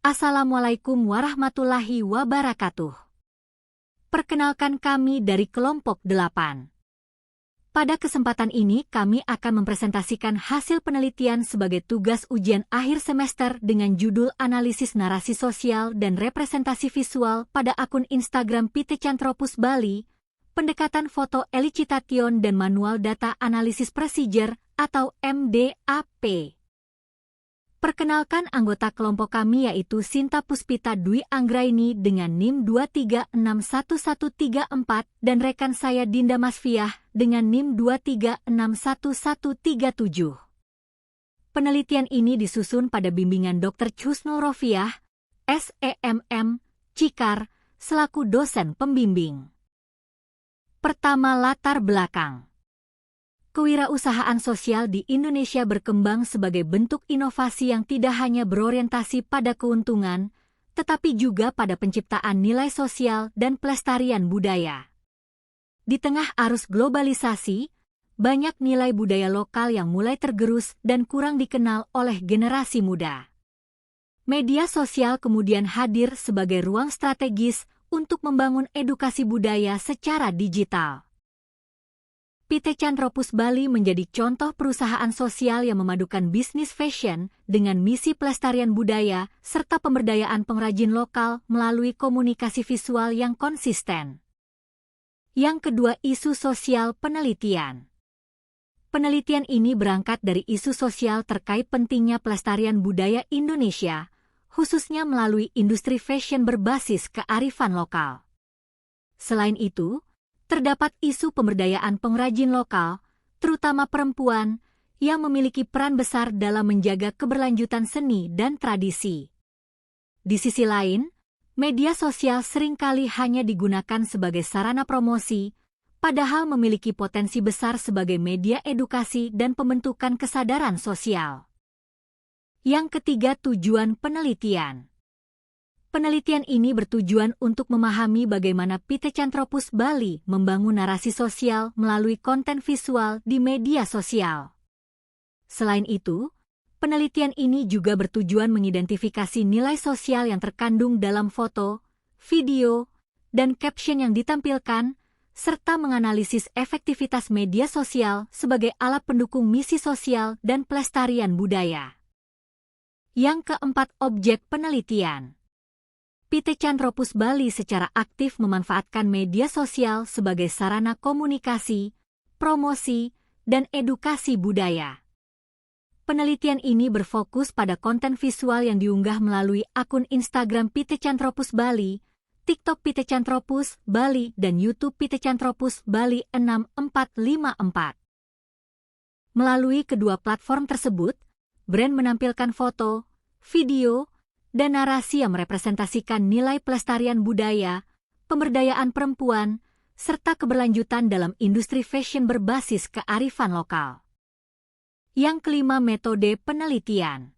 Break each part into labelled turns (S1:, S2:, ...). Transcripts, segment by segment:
S1: Assalamualaikum warahmatullahi wabarakatuh. Perkenalkan kami dari kelompok 8. Pada kesempatan ini kami akan mempresentasikan hasil penelitian sebagai tugas ujian akhir semester dengan judul Analisis Narasi Sosial dan Representasi Visual pada akun Instagram Pithecanthropus Bali, pendekatan foto elicitation dan manual data analisis procedure atau MDAP. Perkenalkan anggota kelompok kami yaitu Sinta Puspita Dwi Anggraini dengan NIM 2361134 dan rekan saya Dinda Masfiah dengan NIM 2361137. Penelitian ini disusun pada bimbingan Dr. Husnul Rofiah, SEMM, Cikar, selaku dosen pembimbing. Pertama, latar belakang. Kewirausahaan sosial di Indonesia berkembang sebagai bentuk inovasi yang tidak hanya berorientasi pada keuntungan, tetapi juga pada penciptaan nilai sosial dan pelestarian budaya. Di tengah arus globalisasi, banyak nilai budaya lokal yang mulai tergerus dan kurang dikenal oleh generasi muda. Media sosial kemudian hadir sebagai ruang strategis untuk membangun edukasi budaya secara digital. Pithecanthropus Bali menjadi contoh perusahaan sosial yang memadukan bisnis fashion dengan misi pelestarian budaya serta pemberdayaan pengrajin lokal melalui komunikasi visual yang konsisten. Yang kedua, isu sosial penelitian. Penelitian ini berangkat dari isu sosial terkait pentingnya pelestarian budaya Indonesia, khususnya melalui industri fashion berbasis kearifan lokal. Selain itu, terdapat isu pemberdayaan pengrajin lokal, terutama perempuan, yang memiliki peran besar dalam menjaga keberlanjutan seni dan tradisi. Di sisi lain, media sosial seringkali hanya digunakan sebagai sarana promosi, padahal memiliki potensi besar sebagai media edukasi dan pembentukan kesadaran sosial. Yang ketiga, tujuan penelitian. Penelitian ini bertujuan untuk memahami bagaimana Pithecanthropus Bali membangun narasi sosial melalui konten visual di media sosial. Selain itu, penelitian ini juga bertujuan mengidentifikasi nilai sosial yang terkandung dalam foto, video, dan caption yang ditampilkan, serta menganalisis efektivitas media sosial sebagai alat pendukung misi sosial dan pelestarian budaya. Yang keempat, objek penelitian. Pithecanthropus Bali secara aktif memanfaatkan media sosial sebagai sarana komunikasi, promosi, dan edukasi budaya. Penelitian ini berfokus pada konten visual yang diunggah melalui akun Instagram Pithecanthropus Bali, TikTok Pithecanthropus Bali, dan YouTube Pithecanthropus Bali 6454. Melalui kedua platform tersebut, brand menampilkan foto, video, dan narasi yang merepresentasikan nilai pelestarian budaya, pemberdayaan perempuan, serta keberlanjutan dalam industri fashion berbasis kearifan lokal. Yang kelima, metode penelitian.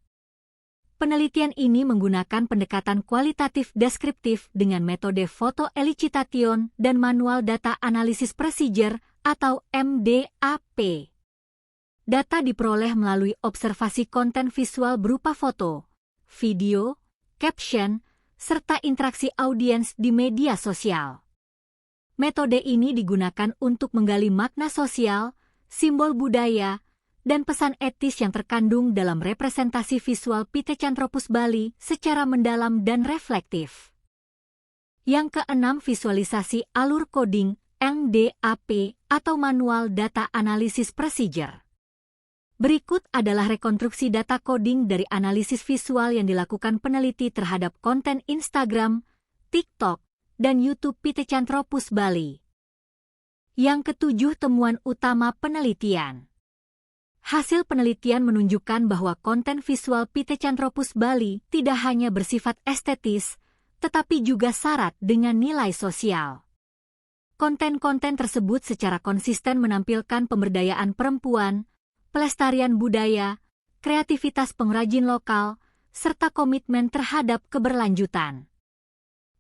S1: Penelitian ini menggunakan pendekatan kualitatif deskriptif dengan metode foto elicitation dan manual data analisis procedure atau MDAP. Data diperoleh melalui observasi konten visual berupa foto, video, caption, serta interaksi audiens di media sosial. Metode ini digunakan untuk menggali makna sosial, simbol budaya, dan pesan etis yang terkandung dalam representasi visual Pithecanthropus Bali secara mendalam dan reflektif. Yang keenam, visualisasi alur coding MDAP atau manual data analisis procedure. Berikut adalah rekonstruksi data coding dari analisis visual yang dilakukan peneliti terhadap konten Instagram, TikTok, dan YouTube Pithecanthropus Bali. Yang ketujuh, temuan utama penelitian. Hasil penelitian menunjukkan bahwa konten visual Pithecanthropus Bali tidak hanya bersifat estetis, tetapi juga syarat dengan nilai sosial. Konten-konten tersebut secara konsisten menampilkan pemberdayaan perempuan, pelestarian budaya, kreativitas pengrajin lokal, serta komitmen terhadap keberlanjutan.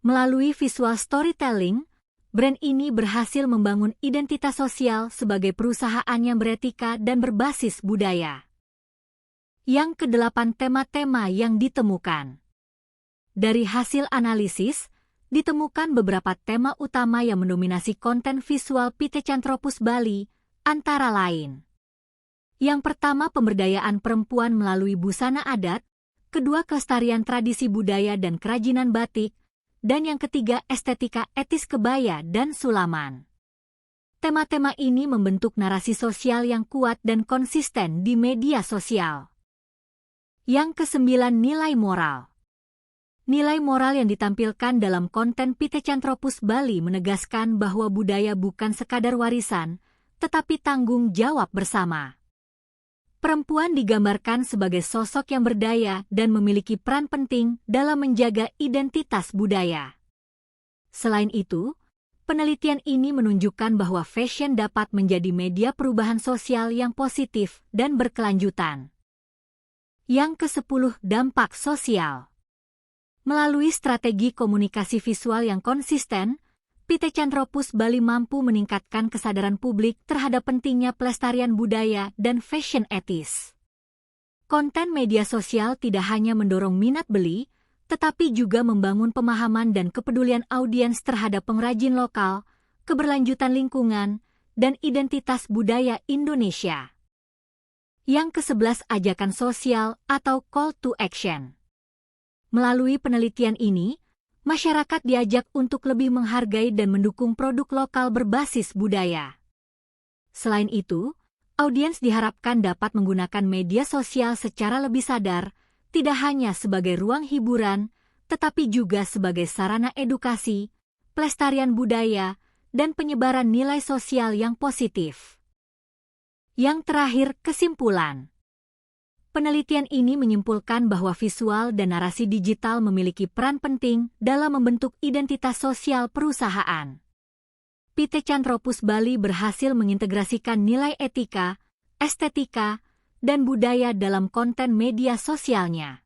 S1: Melalui visual storytelling, brand ini berhasil membangun identitas sosial sebagai perusahaan yang beretika dan berbasis budaya. Yang kedelapan, tema-tema yang ditemukan. Dari hasil analisis, ditemukan beberapa tema utama yang mendominasi konten visual Pithecanthropus bali, antara lain. Yang pertama, pemberdayaan perempuan melalui busana adat, kedua, kelestarian tradisi budaya dan kerajinan batik, dan yang ketiga, estetika etis kebaya dan sulaman. Tema-tema ini membentuk narasi sosial yang kuat dan konsisten di media sosial. Yang kesembilan, nilai moral. Nilai moral yang ditampilkan dalam konten Pithecanthropus bali menegaskan bahwa budaya bukan sekadar warisan, tetapi tanggung jawab bersama. Perempuan digambarkan sebagai sosok yang berdaya dan memiliki peran penting dalam menjaga identitas budaya. Selain itu, penelitian ini menunjukkan bahwa fashion dapat menjadi media perubahan sosial yang positif dan berkelanjutan. Yang ke-10, dampak sosial. Melalui strategi komunikasi visual yang konsisten, Pithecanthropus bali mampu meningkatkan kesadaran publik terhadap pentingnya pelestarian budaya dan fashion etis. Konten media sosial tidak hanya mendorong minat beli, tetapi juga membangun pemahaman dan kepedulian audiens terhadap pengrajin lokal, keberlanjutan lingkungan, dan identitas budaya Indonesia. Yang ke-11, ajakan sosial atau call to action. Melalui penelitian ini, masyarakat diajak untuk lebih menghargai dan mendukung produk lokal berbasis budaya. Selain itu, audiens diharapkan dapat menggunakan media sosial secara lebih sadar, tidak hanya sebagai ruang hiburan, tetapi juga sebagai sarana edukasi, pelestarian budaya, dan penyebaran nilai sosial yang positif. Yang terakhir, kesimpulan. Penelitian ini menyimpulkan bahwa visual dan narasi digital memiliki peran penting dalam membentuk identitas sosial perusahaan. Pithecanthropus bali berhasil mengintegrasikan nilai etika, estetika, dan budaya dalam konten media sosialnya.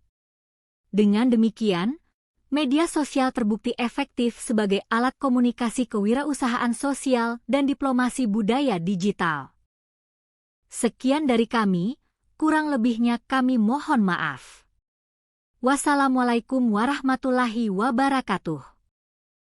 S1: Dengan demikian, media sosial terbukti efektif sebagai alat komunikasi kewirausahaan sosial dan diplomasi budaya digital. Sekian dari kami. Kurang lebihnya kami mohon maaf. Wassalamualaikum warahmatullahi wabarakatuh.